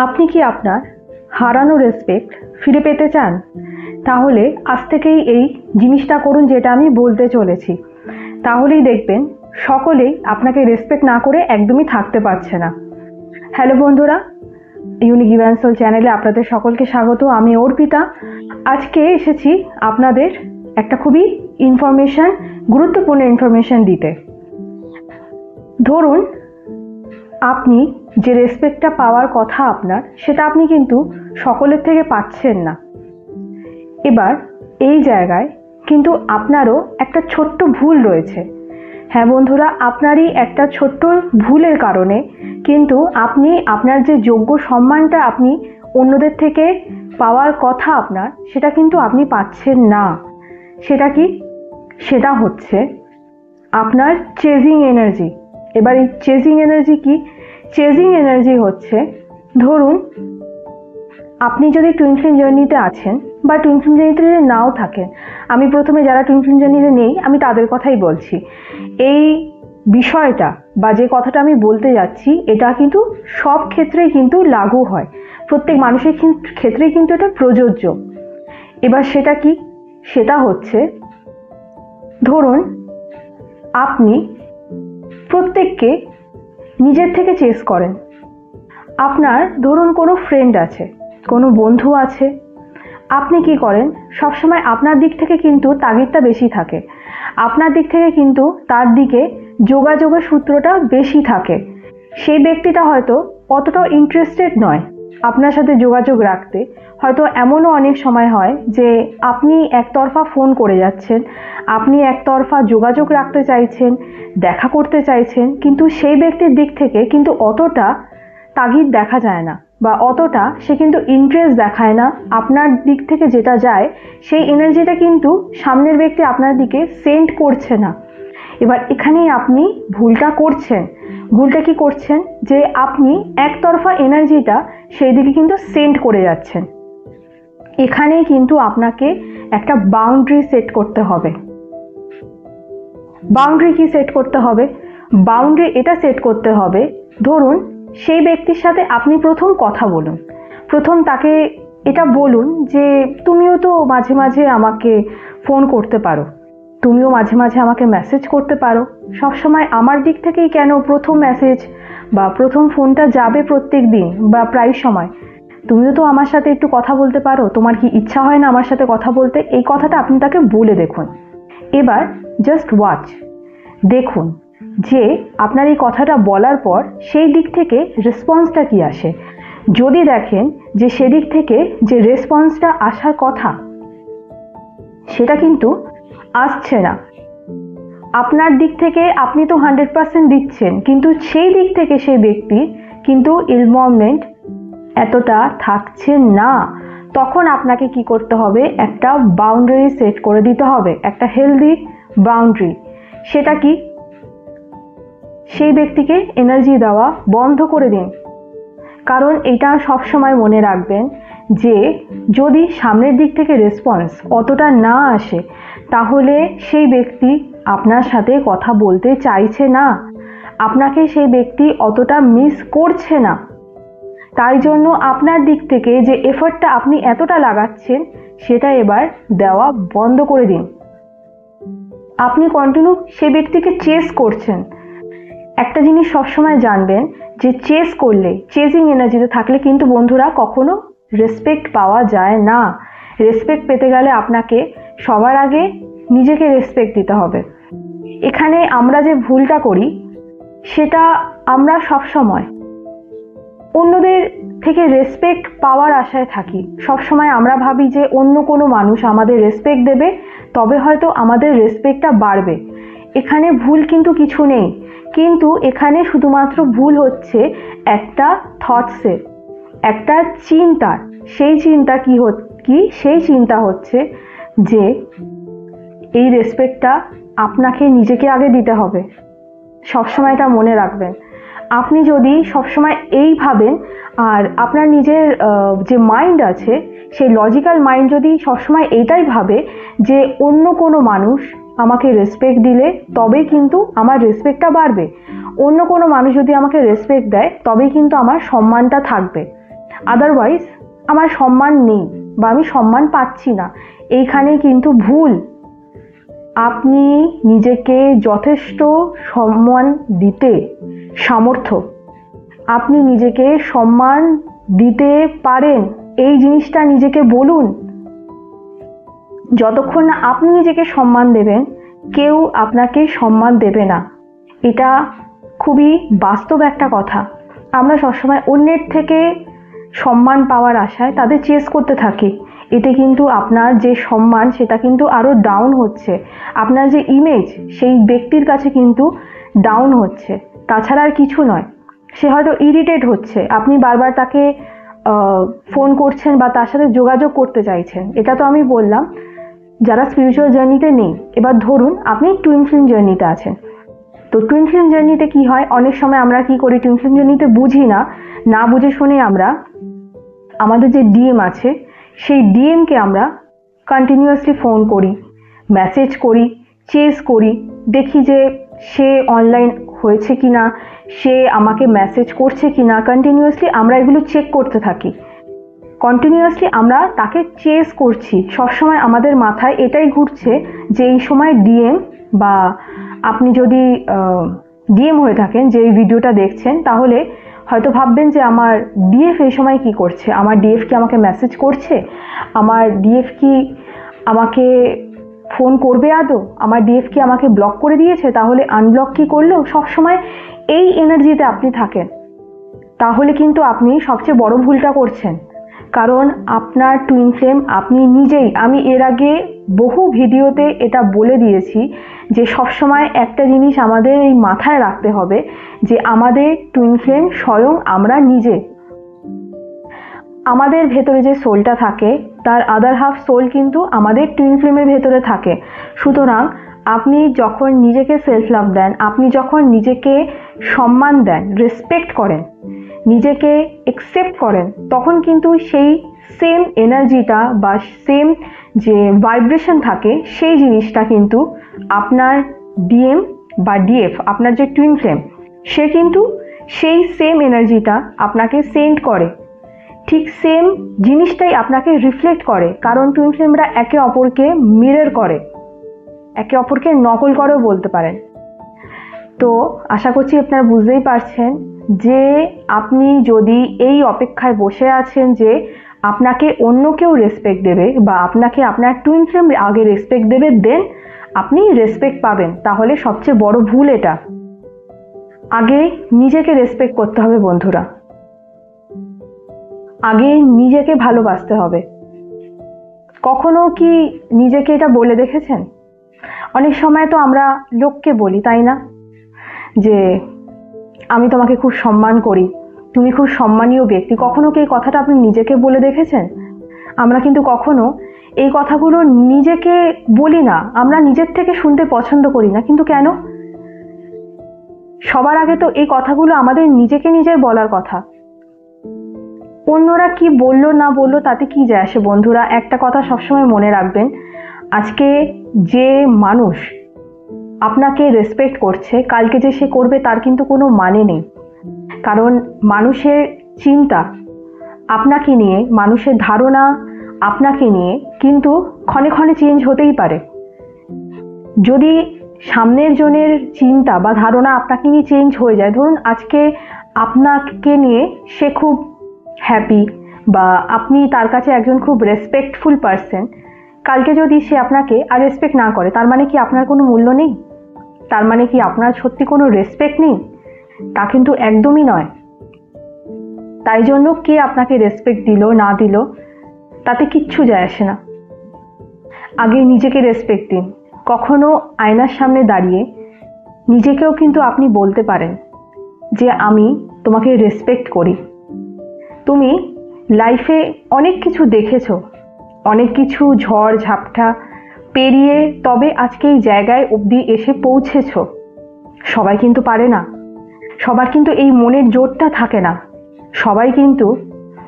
আপনি কি আপনার হারানো রেসপেক্ট ফিরে পেতে চান? তাহলে আজ থেকেই এই জিনিসটা করুন যেটা আমি বলতে চলেছি। তাহলেই দেখবেন সকলেই আপনাকে রেসপেক্ট না করে একদমই থাকতে পারছে না। হ্যালো বন্ধুরা, ইউনিক ইভেন্টসোল চ্যানেলে আপনাদের সকলকে স্বাগত। আমি অর্পিতা। আজকে এসেছি আপনাদের একটা খুবই গুরুত্বপূর্ণ ইনফরমেশন দিতে। ধরুন আপনি যে রেসপেক্টটা পাওয়ার কথা আপনার, সেটা আপনি কিন্তু সকলের থেকে পাচ্ছেন না। এবার এই জায়গায় কিন্তু আপনারও একটা ছোট্ট ভুল রয়েছে। হ্যাঁ বন্ধুরা, আপনারই একটা ছোট্ট ভুলের কারণে কিন্তু আপনি আপনার যে যোগ্য সম্মানটা আপনি অন্যদের থেকে পাওয়ার কথা আপনার, সেটা কিন্তু আপনি পাচ্ছেন না। সেটা কি? সেটা হচ্ছে আপনার চেজিং এনার্জি। এবার এই চেজিং এনার্জি কি? চেজিং এনার্জি হচ্ছে, ধরুন আপনি যদি টুইন ফ্লেম জার্নিতে আছেন বা টুইন ফ্লেম জার্নিতে যদি নাও থাকেন, আমি প্রথমে যারা টুইন ফ্লেম জার্নিতে নেই আমি তাদের কথাই বলছি। এই বিষয়টা বা যে কথাটা আমি বলতে যাচ্ছি, এটা কিন্তু সব ক্ষেত্রেই কিন্তু লাগু হয়, প্রত্যেক মানুষের ক্ষেত্রেই কিন্তু এটা প্রযোজ্য। এবার সেটা কি? সেটা হচ্ছে, ধরুন আপনি প্রত্যেককে নিজের থেকে চেস করেন। আপনার ধরুন কোনো ফ্রেন্ড আছে, কোনো বন্ধু আছে, আপনি কি করেন? সবসময় আপনার দিক থেকে কিন্তু তাগিদটা বেশি থাকে, আপনার দিক থেকে কিন্তু তার দিকে যোগাযোগের সূত্রটা বেশি থাকে। সেই ব্যক্তিটা হয়তো অতটাও ইন্টারেস্টেড নয় আপনার সাথে যোগাযোগ রাখতে। হয়তো এমনও অনেক সময় হয় যে আপনি একতরফা ফোন করে যাচ্ছেন, আপনি একতরফা যোগাযোগ রাখতে চাইছেন, দেখা করতে চাইছেন, কিন্তু সেই ব্যক্তির দিক থেকে কিন্তু অতটা তাগিদ দেখা যায় না বা অতটা সে কিন্তু ইন্টারেস্ট দেখায় না। আপনার দিক থেকে যেটা যায় সেই এনার্জিটা কিন্তু সামনের ব্যক্তি আপনার দিকে সেন্ড করছে না। এবার এখানেই আপনি ভুলটা করছেন। ভুলটা কি করছেন? যে আপনি একতরফা এনার্জিটা সেই দিকে কিন্তু সেন্ড করে যাচ্ছেন। এখানেই কিন্তু আপনাকে একটা বাউন্ডারি সেট করতে হবে। বাউন্ডারি কি সেট করতে হবে? বাউন্ডারি এটা সেট করতে হবে, ধরুন সেই ব্যক্তির সাথে আপনি প্রথম কথা বলুন, প্রথম তাকে এটা বলুন যে তুমিও তো মাঝে মাঝে আমাকে ফোন করতে পারো, তুমিও মাঝে মাঝে আমাকে মেসেজ করতে পারো, সবসময় আমার দিক থেকেই কেন প্রথম মেসেজ বা প্রথম ফোনটা যাবে প্রত্যেক দিন বা প্রায় সময়? তুমিও তো আমার সাথে একটু কথা বলতে পারো, তোমার কি ইচ্ছা হয় না আমার সাথে কথা বলতে? এই কথাটা আপনি তাকে বলে দেখুন। এবার জাস্ট ওয়াচ, দেখুন যে আপনার এই কথাটা বলার পর সেই দিক থেকে রেসপন্সটা কি আসে। যদি দেখেন যে সেদিক থেকে যে রেসপন্সটা আসার কথা সেটা কিন্তু আসছে না, আপনার দিক থেকে আপনি তো 100% দিচ্ছেন, কিন্তু সেই দিক থেকে সেই ব্যক্তি কিন্তু ইনভলভমেন্ট এতটা থাকছে না, তখন আপনাকে কি করতে হবে? একটা বাউন্ডারি সেট করে দিতে হবে, একটা হেলদি বাউন্ডারি। সেটা কি? সেই ব্যক্তিকে এনার্জি দেওয়া বন্ধ করে দিন। কারণ এটা সবসময় মনে রাখবেন যে যদি সামনের দিক থেকে রেসপন্স অতটা না আসে, তাহলে সেই ব্যক্তি আপনার সাথে কথা বলতে চাইছে না, আপনাকে সেই ব্যক্তি অতটা মিস করছে না। তাই জন্য আপনার দিক থেকে যে এফর্টটা আপনি এতটা লাগাচ্ছেন, সেটা এবার দেওয়া বন্ধ করে দিন। আপনি কন্টিনিউ সেই ব্যক্তিকে চেস করছেন। একটা জিনিস সবসময় জানবেন যে চেস করলে, চেজিং এনার্জিতে থাকলে কিন্তু বন্ধুরা কখনো রেসপেক্ট পাওয়া যায় না। রেসপেক্ট পেতে গেলে আপনাকে সবার আগে নিজেকে রেসপেক্ট দিতে হবে। এখানে আমরা যে ভুলটা করি, সেটা আমরা সবসময় অন্যদের থেকে রেসপেক্ট পাওয়ার আশায় থাকি। সবসময় আমরা ভাবি যে অন্য কোনো মানুষ আমাদের রেসপেক্ট দেবে, তবে হয়তো আমাদের রেসপেক্টটা বাড়বে। এখানে ভুল কিন্তু কিছু নেই, কিন্তু এখানে শুধুমাত্র ভুল হচ্ছে একটা থটসের, একটা চিন্তার। সেই চিন্তা কি? সেই চিন্তা হচ্ছে যে এই রেসপেক্টটা আপনাকে নিজেকে আগে দিতে হবে। সবসময় এটা মনে রাখবেন। আপনি যদি সবসময় এই ভাবেন, আর আপনার নিজের যে মাইন্ড আছে, সেই লজিক্যাল মাইন্ড যদি সবসময় এইটাই ভাবে যে অন্য কোনো মানুষ আমাকে রেসপেক্ট দিলে তবেই কিন্তু আমার রেসপেক্টটা বাড়বে, অন্য কোনো মানুষ যদি আমাকে রেসপেক্ট দেয় তবেই কিন্তু আমার সম্মানটা থাকবে, আদারওয়াইজ আমার সম্মান নেই বা আমি সম্মান পাচ্ছি না, এইখানে কিন্তু ভুল। আপনি নিজেকে যথেষ্ট সম্মান দিতে সামর্থ্য, আপনি নিজেকে সম্মান দিতে পারেন, এই জিনিসটা নিজেকে বলুন। যতক্ষণ না আপনি নিজেকে সম্মান দেবেন, কেউ আপনাকে সম্মান দেবে না। এটা খুবই বাস্তব একটা কথা। আমরা সবসময় অন্যের থেকে সম্মান পাওয়ার আশায় তাদের চেস করতে থাকি। এতে কিন্তু আপনার যে সম্মান সেটা কিন্তু আরও ডাউন হচ্ছে, আপনার যে ইমেজ সেই ব্যক্তির কাছে কিন্তু ডাউন হচ্ছে, তাছাড়া আর কিছু নয়। সে হয়তো ইরিটেট হচ্ছে, আপনি বারবার তাকে ফোন করছেন বা তার সাথে যোগাযোগ করতে চাইছেন। এটা তো আমি বললাম যারা স্পিরিচুয়াল জার্নিতে নেই। এবার ধরুন আপনি টুইন ফ্লেম জার্নিতে আছেন। তো টুইন ফ্লেম জার্নিতে কি হয়, অনেক সময় আমরা কি করি, টুইন ফ্লেম জার্নিতে বুঝি না, না বুঝে শুনে আমরা আমাদের যে ডিএম আছে সেই ডিএমকে আমরা কন্টিনিউয়াসলি ফোন করি, মেসেজ করি, চেস করি, দেখি যে সে অনলাইন হয়েছে কিনা, সে আমাকে মেসেজ করছে কিনা। কন্টিনিউয়াসলি আমরা এগুলো চেক করতে থাকি, কন্টিনিউয়াসলি আমরা তাকে চেস করছি। সবসময় আমাদের মাথায় এটাই ঘুরছে যে এই সময় ডিএম, বা আপনি যদি ডিএম হয়ে থাকেন যে এই ভিডিওটা দেখছেন, তাহলে হয়তো ভাববেন যে আমার ডিএফ এই সময় কি করছে, আমার ডিএফ কি আমাকে মেসেজ করছে, আমার ডিএফ কি আমাকে ফোন করবে আদৌ, আমার ডিএফ কি আমাকে ব্লক করে দিয়েছে, তাহলে আনব্লক কি করলো। সবসময় এই এনার্জিতে আপনি থাকেন, তাহলে কিন্তু আপনি সবচেয়ে বড় ভুলটা করছেন। কারণ আপনার টুইন ফ্লেম আপনি নিজেই, আমি এর আগে বহু ভিডিওতে এটা বলে দিয়েছি যে সবসময় একটা জিনিস আমাদের এই মাথায় রাখতে হবে যে আমাদের টুইন ফ্লেম স্বয়ং আমরা নিজে। আমাদের ভেতরে যে সোলটা থাকে তার আদার হাফ সোল কিন্তু আমাদের টুইন ফ্লেমের ভেতরে থাকে। সুতরাং আপনি যখন নিজেকে সেলফ লাভ দেন, আপনি যখন নিজেকে সম্মান দেন, রেসপেক্ট করেন, নিজেকে একসেপ্ট করেন, তখন কিন্তু সেই সেম এনার্জিটা বা সেম যে ভাইব্রেশন থাকে সেই জিনিসটা কিন্তু আপনার ডিএম বা ডিএফ, আপনার যে টুইন ফ্লেম, সে কিন্তু সেই সেম এনার্জিটা আপনাকে সেন্ড করে, ঠিক সেম জিনিসটাই আপনাকে রিফ্লেক্ট করে। কারণ টুইন ফ্লেমরা একে অপরকে মিরর করে, একে অপরকে নকল করেও বলতে পারেন। তো আশা করছি আপনারা বুঝতেই পারছেন যে আপনি যদি এই অপেক্ষায় বসে আছেন যে আপনাকে অন্য কেউ রেসপেক্ট দেবে বা আপনাকে আপনার টুইন ফ্লেম আগে রেসপেক্ট দেবে, দেন আপনি রেসপেক্ট পাবেন, তাহলে সবচেয়ে বড় ভুল এটা। আগে নিজেকে রেসপেক্ট করতে হবে বন্ধুরা, আগে নিজেকে ভালোবাসতে হবে। কখনো কি নিজেকে এটা বলে দেখেছেন? অনেক সময় তো আমরা লোককে বলি, তাই না, যে আমি তোমাকে খুব সম্মান করি, তুমি খুব সম্মানীয় ব্যক্তি। কখনো কি এই কথাটা আপনি নিজেকে বলে দেখেছেন? আমরা কিন্তু কখনো এই কথাগুলো নিজেকে বলি না, আমরা নিজের থেকে শুনতে পছন্দ করি না। কিন্তু কেন? সবার আগে তো এই কথাগুলো আমাদের নিজেকে নিজের বলার কথা। অন্যরা কি বললো না বললো তাতে কি যায় আসে বন্ধুরা। একটা কথা সবসময় মনে রাখবেন, আজকে যে মানুষ আপনাকে রেসপেক্ট করছে, কালকে যে সে করবে তার কিন্তু কোনো মানে নেই। কারণ মানুষের চিন্তা আপনাকে নিয়ে, মানুষের ধারণা আপনাকে নিয়ে কিন্তু ক্ষণে ক্ষণে চেঞ্জ হতেই পারে। যদি সামনের জনের চিন্তা বা ধারণা আপনাকে নিয়ে চেঞ্জ হয়ে যায়, ধরুন আজকে আপনাকে নিয়ে সে খুব হ্যাপি বা আপনি তার কাছে একজন খুব রেসপেক্টফুল পারসন, কালকে যদি সে আপনাকে আর রেসপেক্ট না করে, তার মানে কি আপনার কোনো মূল্য নেই? তার মানে কি আপনার সত্যি কোনো রেসপেক্ট নেই? তা কিন্তু একদমই নয়। তাই জন্য কে আপনাকে রেসপেক্ট দিল না দিল তাতে কিচ্ছু যায় আসে না। আগে নিজেকে রেসপেক্ট দিন। কখনো আয়নার সামনে দাঁড়িয়ে নিজেকেও কিন্তু আপনি বলতে পারেন যে আমি তোমাকে রেসপেক্ট করি। তুমি লাইফে অনেক কিছু দেখেছো, অনেক কিছু ঝড় ঝাপটা পেরিয়ে তবে আজকে এই জায়গায় অবধি এসে পৌঁছেছো। সবাই কিন্তু পারে না, সবার কিন্তু এই মনের জোরটা থাকে না। সবাই কিন্তু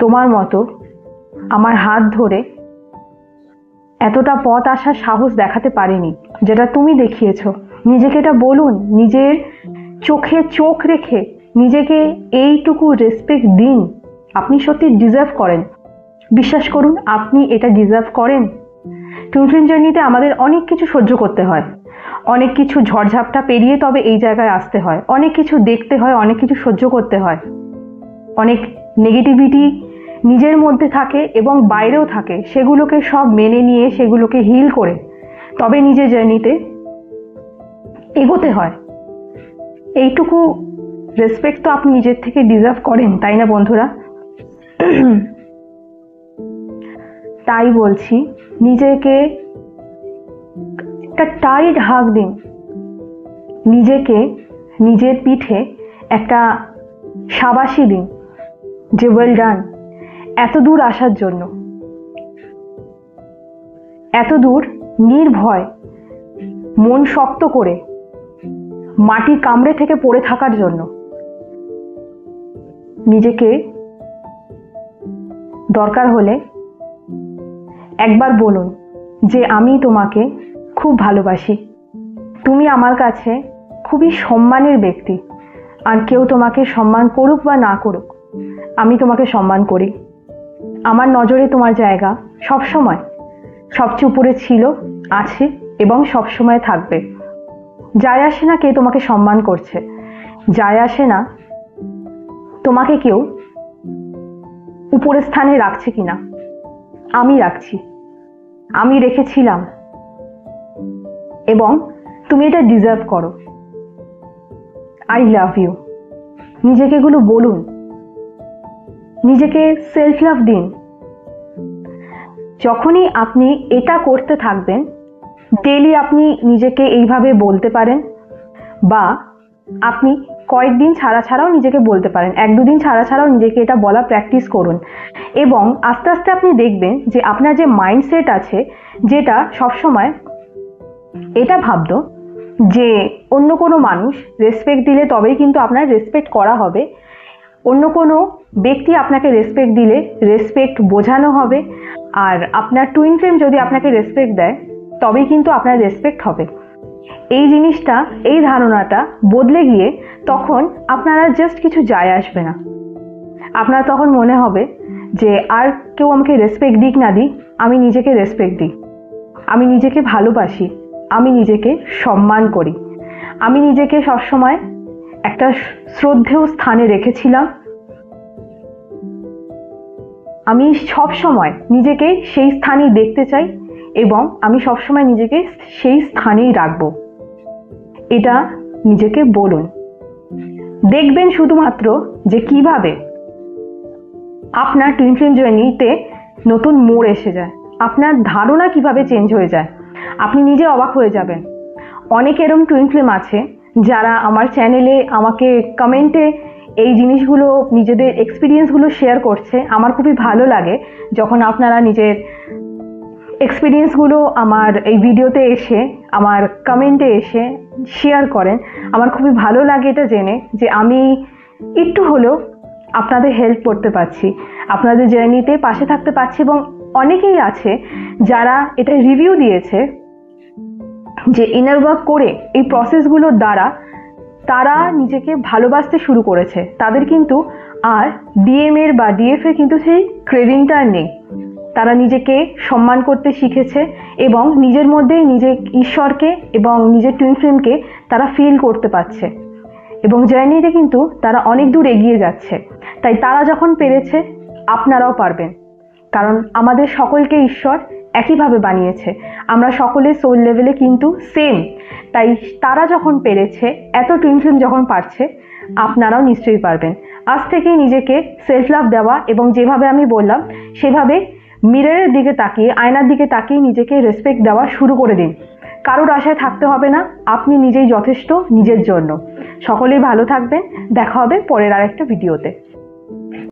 তোমার মতো আমার হাত ধরে এতটা পথ আসার সাহস দেখাতে পারেনি যেটা তুমি দেখিয়েছো। নিজেকে এটা বলুন, নিজের চোখে চোখ রেখে নিজেকে এইটুকু রেসপেক্ট দিন, আপনি সত্যি ডিজার্ভ করেন। বিশ্বাস করুন, আপনি এটা ডিজার্ভ করেন। টুইন ফ্লেম জার্নিতে আমাদের অনেক কিছু সহ্য করতে হয়, অনেক কিছু ঝড়ঝাপটা পেরিয়ে তবে এই জায়গায় আসতে হয়, অনেক কিছু দেখতে হয়, অনেক কিছু সহ্য করতে হয়, অনেক নেগেটিভিটি নিজের মধ্যে থাকে এবং বাইরেও থাকে, সেগুলোকে সব মেনে নিয়ে সেগুলোকে হিল করে তবে নিজের জার্নিতে এগোতে হয়। এইটুকু রেসপেক্ট তো আপনি নিজের থেকে ডিজার্ভ করেন, তাই না বন্ধুরা? তাই বলছি, নিজেকে একটা টাইট হাগ দিন, নিজেকে নিজের পিঠে একটা শাবাশি দিন যে ওয়েল ডান, এত দূর আসার জন্য, এত দূর নির্ভয় মন শক্ত করে মাটির কামড়ে থেকে পড়ে থাকার জন্য। নিজেকে দরকার হলে একবার বলুন যে আমি তোমাকে খুব ভালোবাসি, তুমি আমার কাছে খুবই সম্মানের ব্যক্তি, আর কেউ তোমাকে সম্মান করুক বা না করুক, আমি তোমাকে সম্মান করি। আমার নজরে তোমার জায়গা সবসময় সবচেয়ে উপরে ছিল, আছে এবং সবসময় থাকবে। যায় আসে না কে তোমাকে সম্মান করছে, যায় আসে না তোমাকে কেউ উপরের স্থানে রাখছে কিনা, আমি রাখছি, আমি রেখেছিলাম এবং তুমি এটা ডিজার্ভ করো। I love you. নিজেকে এগুলো বলুন, নিজেকে সেলফ লাভ দিন। যখনই আপনি এটা করতে থাকবেন, ডেইলি আপনি নিজেকে এইভাবে বলতে পারেন, বা আপনি কয়েকদিন ছাড়াও নিজেকে বলতে পারেন, 1-2 দিন ছাড়াও নিজেকে এটা বলা প্র্যাকটিস করুন, এবং আস্তে আস্তে আপনি দেখবেন যে আপনার যে মাইন্ডসেট আছে, যেটা সবসময় এটা ভাবতো যে অন্য কোনো মানুষ রেসপেক্ট দিলে তবেই কিন্তু আপনার রেসপেক্ট করা হবে, অন্য কোনো ব্যক্তি আপনাকে রেসপেক্ট দিলে রেসপেক্ট বোঝানো হবে, আর আপনার টুইন ফ্লেম যদি আপনাকে রেসপেক্ট দেয় তবেই কিন্তু আপনার রেসপেক্ট হবে। এই জিনিসটা, এই ধারণাটা বদলে গিয়ে তখন আপনার আর জাস্ট কিছু যায় আসবে না। আপনার তখন মনে হবে যে আর কেউ আমাকে রেসপেক্ট দিক না দিক, আমি নিজেকে রেসপেক্ট দিই, আমি নিজেকে ভালোবাসি, আমি নিজেকে সম্মান করি, আমি নিজেকে সবসময় একটা শ্রদ্ধেয় স্থানে রেখেছিলাম, আমি সব সময় নিজেকে সেই স্থানেই দেখতে চাই এবং আমি সবসময় নিজেকে সেই স্থানেই রাখবো। এটা নিজেকে বলুন। দেখবেন শুধুমাত্র যে কিভাবে আপনার টুইন ফ্লেম জার্নিতে নতুন মোড় এসে যায়, আপনার ধারণা কিভাবে চেঞ্জ হয়ে যায়, আপনি নিজে অবাক হয়ে যাবেন। অনেক এরকম টুইন ফ্লেম আছে যারা আমার চ্যানেলে আমাকে কমেন্টে এই জিনিসগুলো, নিজেদের এক্সপিরিয়েন্সগুলো শেয়ার করছে। আমার খুবই ভালো লাগে যখন আপনারা নিজের এক্সপিরিয়েন্সগুলো আমার এই ভিডিওতে এসে, আমার কমেন্টে এসে শেয়ার করেন। আমার খুবই ভালো লাগে এটা জেনে যে আমি একটু হলেও আপনাদের হেল্প করতে পারছি, আপনাদের জার্নিতে পাশে থাকতে পারছি। এবং অনেকেই আছে যারা এটা রিভিউ দিয়েছে যে ইনার ওয়ার্ক করে এই প্রসেসগুলোর দ্বারা তারা নিজেকে ভালোবাসতে শুরু করেছে, তাদের কিন্তু আর ডিএম এর বা ডিএফ এর কিন্তু সেই ক্রেভিংটা আর নেই। তারা নিজেকে সম্মান করতে শিখেছে এবং নিজের মধ্যেই নিজের ঈশ্বরকে এবং নিজের টুইন ফ্লেমকে তারা ফিল করতে পারছে, এবং জার্নিতে কিন্তু তারা অনেক দূর এগিয়ে যাচ্ছে। তাই তারা যখন পেরেছে, আপনারাও পারবেন, কারণ আমাদের সকলকে ঈশ্বর একইভাবে বানিয়েছে, আমরা সকলে সোল লেভেলে কিন্তু সেম। তাই তারা যখন পেরেছে, এত টুইন ফ্লেম যখন পারছে, আপনারাও নিশ্চয়ই পারবেন। আজ থেকেই নিজেকে সেলফ লাভ দেওয়া এবং যেভাবে আমি বললাম সেভাবে মিররের দিকে তাকিয়ে, আয়নার দিকে তাকিয়ে নিজেকে রেসপেক্ট দেওয়া শুরু করে দিন। কারোর আশায় থাকতে হবে না, আপনি নিজেই যথেষ্ট নিজের জন্য। সকলেই ভালো থাকবেন, দেখা হবে পরের আরেকটা ভিডিওতে।